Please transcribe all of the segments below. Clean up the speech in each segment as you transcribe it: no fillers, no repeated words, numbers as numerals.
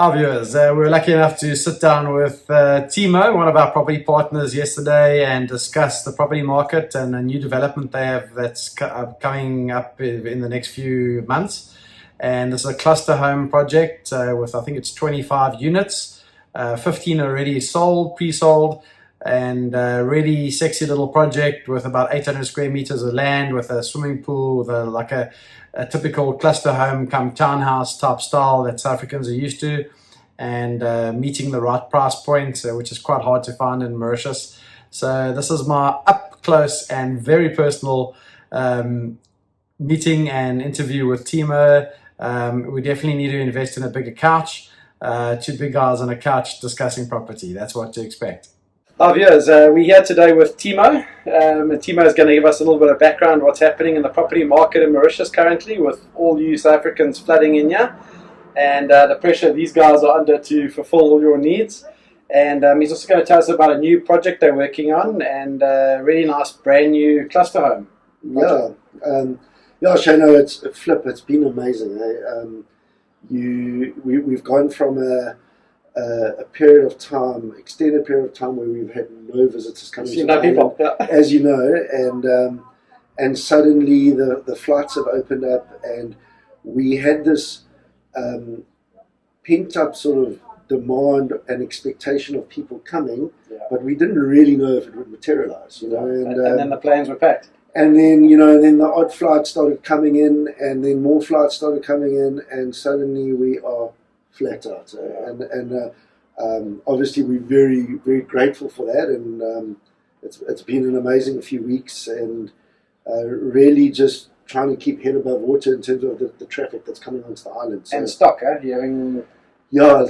Our viewers, we were lucky enough to sit down with Timo, one of our property partners, yesterday and discuss the property market and a new development they have that's coming up in the next few months. And this is a cluster home project with, I think it's 25 units, 15 already sold, pre-sold, and a really sexy little project with about 800 square meters of land with a swimming pool, with a typical cluster home come townhouse type style that South Africans are used to, and meeting the right price point, which is quite hard to find in Mauritius. So this is my up close and very personal meeting and interview with Timo. We definitely need to invest in a bigger couch. Two big guys on a couch discussing property. That's what to expect. Hi viewers, we're here today with Timo. Timo is going to give us a little bit of background what's happening in the property market in Mauritius currently, with all you South Africans flooding in here, and the pressure these guys are under to fulfill all your needs. And he's also going to tell us about a new project they're working on, and a really nice brand new cluster home. Yeah, Shano, it's been amazing. We've gone from a period of time, extended period of time, where we've had no visitors coming to the island, as you know, and suddenly the flights have opened up, and we had this pent up sort of demand and expectation of people coming, but we didn't really know if it would materialize, and then the planes were packed. And then, then the odd flights started coming in, and then more flights started coming in, and suddenly we are flat out. Obviously we're very, very grateful for that, and it's been an amazing few weeks, and really just trying to keep head above water in terms of the traffic that's coming onto the island. And stock,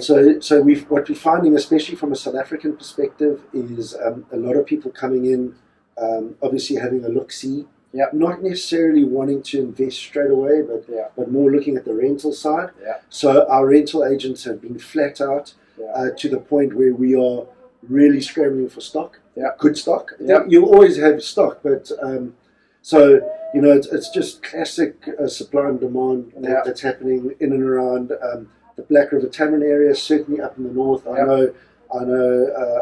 so what we're finding, especially from a South African perspective, is a lot of people coming in, obviously having a look-see, not necessarily wanting to invest straight away, but more looking at the rental side. So our rental agents have been flat out to the point where we are really scrambling for stock, good stock. You'll always have stock, but it's just classic supply and demand that's happening in and around the Black River Tamarin area, certainly up in the north. I know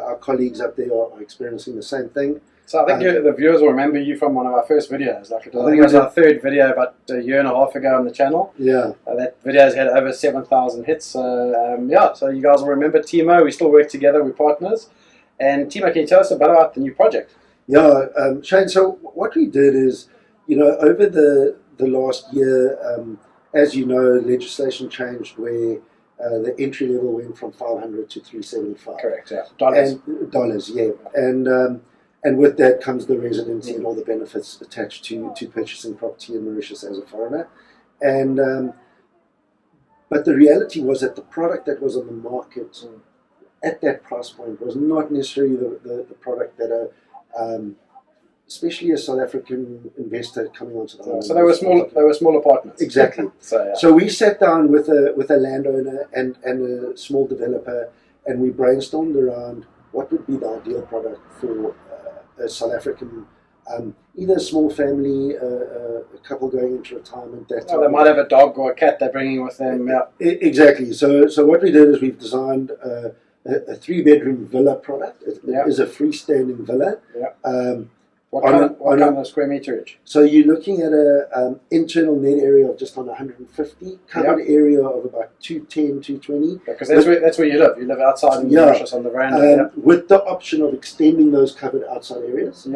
our colleagues up there are experiencing the same thing. So I think the viewers will remember you from one of our first videos. I think it was our third video about a year and a half ago on the channel. That video has had over 7,000 hits. So you guys will remember Timo. We still work together. We're partners. And Timo, can you tell us about the new project? Shane, so what we did is, over the last year, as you know, legislation changed where the entry level went from 500 to 375. Correct, Dollars, and with that comes the residency and all the benefits attached to purchasing property in Mauritius as a foreigner. And but the reality was that the product that was on the market at that price point was not necessarily the product that especially a South African investor coming onto the island. So they were small apartments. Exactly. So we sat down with a landowner and a small developer, and we brainstormed around what would be the ideal product for a South African, either a small family, a couple going into retirement. They might have a dog or a cat they're bringing with them. Exactly. So what we did is we've designed a 3-bedroom villa product. It is a freestanding villa. What kind of square meterage? So you're looking at an internal net area of just under 150, covered area of about 210, 220. Because that's where you live. You live outside in Mauritius on the veranda. With the option of extending those covered outside areas.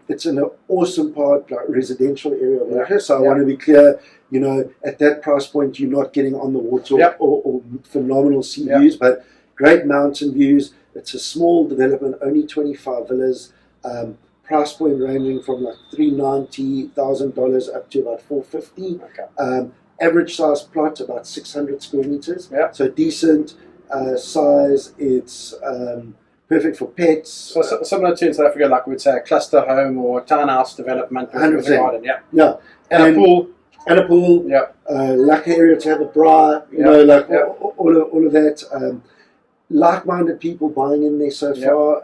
It's in an awesome part, like residential area of Mauritius. So I want to be clear, at that price point, you're not getting on the water or phenomenal sea views, but great mountain views. It's a small development, only 25 villas. Price point ranging from like $390,000 up to about $450. Average size plot about 600 square meters. So decent size. It's perfect for pets. So similar to in South Africa, like we'd say a cluster home or townhouse development with a garden. And a pool. And a pool. Lucky area to have a bra. All of that. Like-minded people buying in there so far.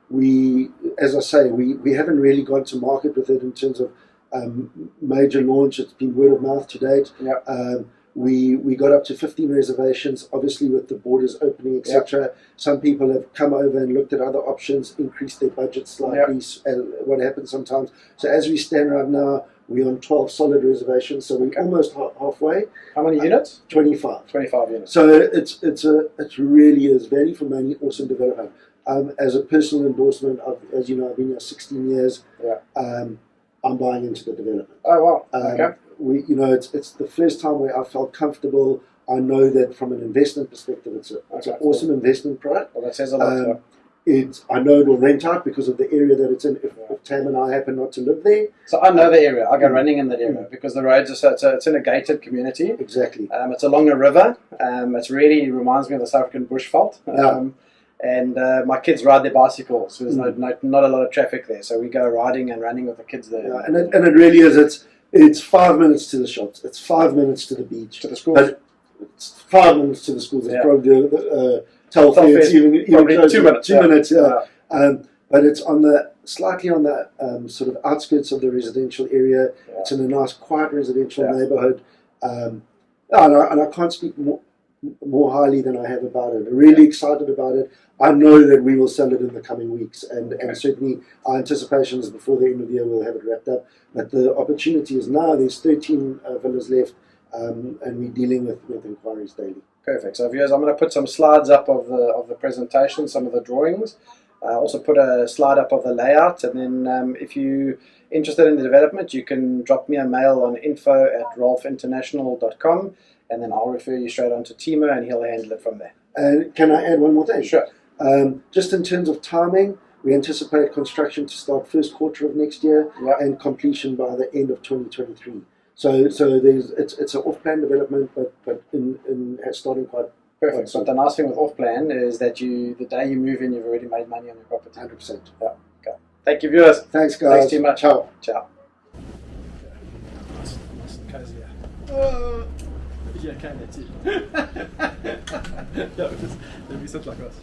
We, as I say, we haven't really gone to market with it in terms of major launch. It's been word of mouth to date. we got up to 15 reservations, obviously with the borders opening, etc. Some people have come over and looked at other options, increased their budget slightly, what happens sometimes. So as we stand right now, we're on 12 solid reservations, so we're almost halfway. How many units? 25. 25 units. So it really is value for money, awesome development. As a personal endorsement, as you know, I've been here 16 years. I'm buying into the development. Oh wow! Okay. It's the first time where I felt comfortable. I know that from an investment perspective, it's an awesome investment product. Well, that says a lot. I know it will rent out because of the area that it's in. If Tam and I happen not to live there, so I know the area. I go running in that area because the roads are it's in a gated community. Exactly. It's along a river. It really reminds me of the South African bushveld. And my kids ride their bicycles, so there's not a lot of traffic there. So we go riding and running with the kids there. Yeah, and it really is. It's 5 minutes to the shops. It's 5 minutes to the beach. To the schools. It's 5 minutes to the schools. It's probably the Telfair. It's even 2 minutes. 2 minutes. But it's slightly on the sort of outskirts of the residential area. Yeah. It's in a nice, quiet residential neighborhood. And I can't speak more highly than I have about it. I'm really excited about it. I know that we will sell it in the coming weeks, and certainly our anticipation is before the end of the year we'll have it wrapped up. But the opportunity is now. There's 13 villas left, and we're dealing with inquiries daily. Perfect. So viewers, I'm going to put some slides up of the presentation, some of the drawings. Also put a slide up of the layout, and then if you're interested in the development, you can drop me a mail on info@rolfeinternational.com, and then I'll refer you straight on to Timo, and he'll handle it from there. And can I add one more thing? Sure. Just in terms of timing, we anticipate construction to start first quarter of next year and completion by the end of 2023. So it's an off-plan development, but in starting quite. Perfect. So the nice thing with off-plan is that the day you move in, you've already made money on your property. 100%. Yeah. Okay. Thank you, viewers. Thanks, guys. Thanks too much. Ciao. Ciao. Nice and cozy. Yeah, can it too. Yeah, let me sit like this.